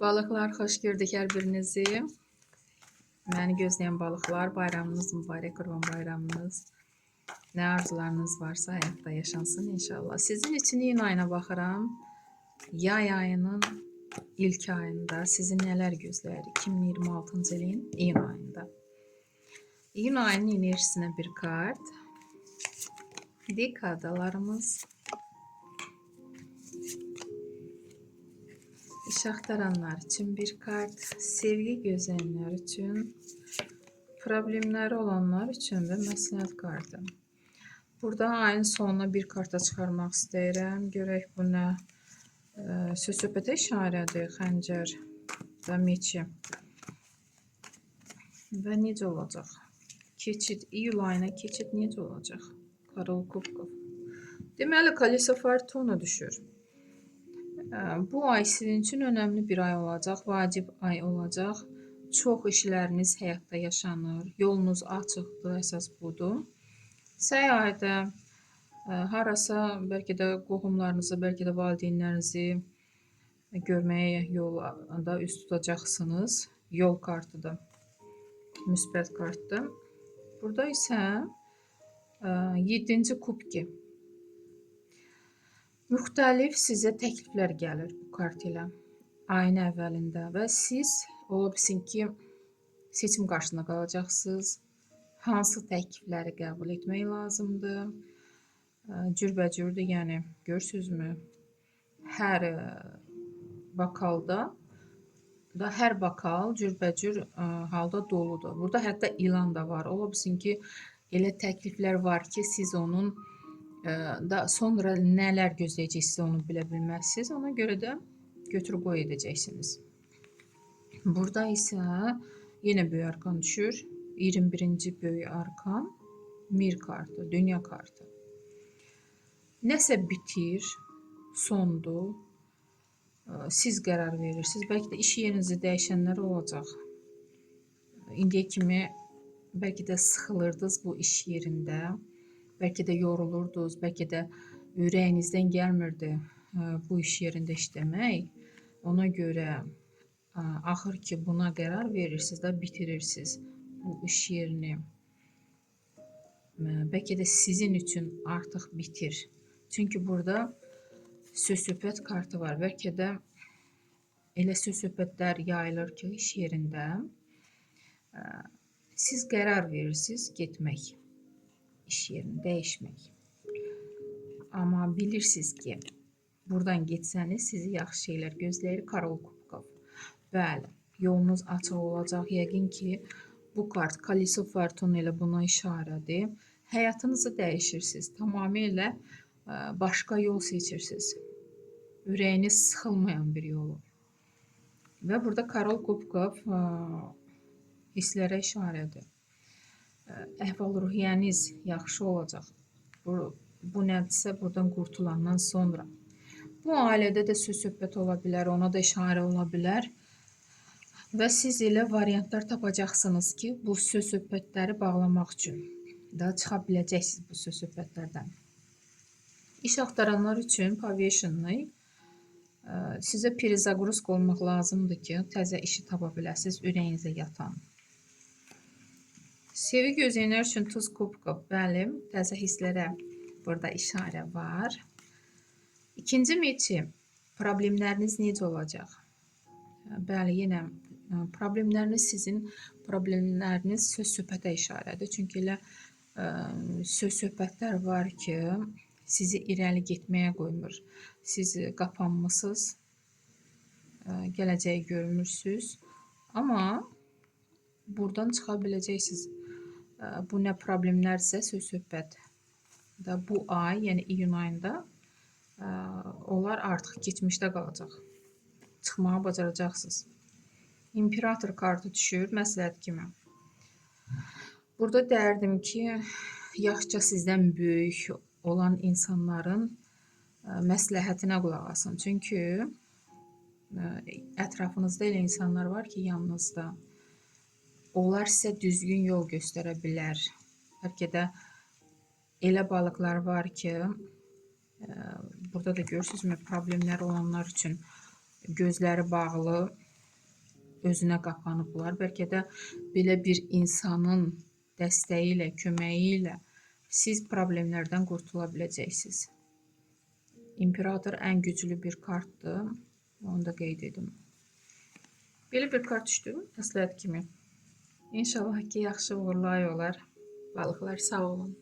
Balıklar, xoş gördük hər birinizi. Məni gözləyən balıqlar, bayramınız mübarək, Qurban bayramınız. Nə arzularınız varsa həyatda yaşansın inşallah. Sizin üçün iyun ayına baxıram. Yay ayının ilk ayında sizi nələr gözləyir? 2026-cı ilin iyun ayında. İyun ayının enerjisinə bir kart. Dekadalarımız. İş axtaranlar üçün bir kart, sevgi gözləyənlər üçün, problemləri olanlar üçün də məsləhət kartı. Burada ayın sonuna bir karta çıxarmaq istəyirəm. Görək bu nə? Söz-söhbətə işarədir, xəncər və meçi. Və necə olacaq? Keçid, iyul ayına keçid necə olacaq? Karol Kubkov. Deməli, Kaleso Fortuna düşür. Bu ay sizin üçün önəmli bir ay olacaq, vacib ay olacaq. Çox işləriniz həyatda yaşanır, yolunuz açıqdır, əsas budur. Səyahətə, harasa, bəlkə də qohumlarınızı, bəlkə də valideynlərinizi görməyə yolda üst tutacaqsınız. Yol kartıdır, müsbət kartdır. Burada isə 7-ci kubki. Müxtəlif sizə təkliflər gəlir bu kart ilə ayın əvvəlində və siz ola bilsin ki, seçim qarşısında qalacaqsınız. Hansı təklifləri qəbul etmək lazımdır? Cürbəcürdür, yəni görürsünüzmü? Hər bakalda da hər bakal cürbəcür halda doludur. Burada hətta ilan da var. Ola bilsin ki, elə təkliflər var ki, siz onun da sonra nələr gözləyəcəksiniz onu bilə bilməzsiniz. Ona görə də götür qoy edəcəksiniz. Burada isə yenə böyük arkan düşür. 21-ci böyük arkan Mir kartı, dünya kartı. Nəsə bitir, sondur. Siz qərar verirsiniz. Bəlkə də iş yerinizi dəyişənlər olacaq. İndiyə kimi bəlkə də sıxılırdınız bu iş yerində. Bəlkə də yorulurdunuz, bəlkə də ürəyinizdən gəlmirdi bu iş yerində işləmək. Ona görə axır ki, buna qərar verirsiniz də bitirirsiniz bu iş yerini. Bəlkə də sizin üçün artıq bitir. Çünki burada söz-söhbət kartı var. Bəlkə də elə söz-söhbətlər yayılır ki, iş yerində siz qərar verirsiniz getmək. İş yerini dəyişmək. Amma bilirsiniz ki, buradan getsəniz sizi yaxşı şeylər gözləyir. Karol Kubkov. Bəli, yolunuz açıq olacaq. Yəqin ki, bu kart Kaleso Fortuna ilə buna işarədir. Həyatınızı dəyişirsiniz. Tamamilə başqa yol seçirsiniz. Ürəyiniz sıxılmayan bir yolu. Və burada Karol Kubkov hisslərə işarədir. Əhval-ruhiyyəniz yaxşı olacaq. Bu nədirsə, buradan qurtulandan sonra. Bu ailədə də söz-söhbət ola bilər, ona da işarə ola bilər. Və siz elə variantlar tapacaqsınız ki, bu söz-söhbətləri bağlamaq üçün da çıxa biləcəksiniz bu söz-söhbətlərdən. İş axtaranlar üçün Paviation'ı sizə perizagrusk olmaq lazımdır ki, təzə işi tapa biləsiniz, ürəyinizə yatan. Sevgi gözləyənlər üçün Tuz Kubkov. Bəli, təzə hisslərə burada işarə var. İkinci meçi, problemləriniz necə olacaq? Bəli, yenə problemləriniz sizin problemləriniz söz-söhbətə işarədir. Çünki elə söz-söhbətlər var ki, sizi irəli getməyə qoymur. Siz qapanmısınız, gələcəyi görmürsünüz. Amma buradan çıxa biləcəksiniz. Bu nə problemlərsə söz-söhbət. Bu ay, yəni iyun ayında onlar artıq keçmişdə qalacaq. Çıxmağa bacaracaqsınız. İmperator kartı düşür, məsləhət kimi. Burada dərdim ki, yaşca sizdən böyük olan insanların məsləhətinə qulaq asın. Çünki ətrafınızda elə insanlar var ki, yanınızda. Onlar sizə düzgün yol göstərə bilər. Bəlkə də elə balıqlar var ki, burada da görürsünüzmü, problemlər olanlar üçün gözləri bağlı, özünə qapanıblar. Bəlkə də belə bir insanın dəstəyi ilə, köməyi ilə siz problemlərdən qurtula biləcəksiniz. İmperator ən güclü bir kartdır. Onu da qeyd edim. Belə bir kart düşdü, məsləhət kimi. İnşallah ki, yaxşı uğurlu ay olar. Balıqlar sağ olun.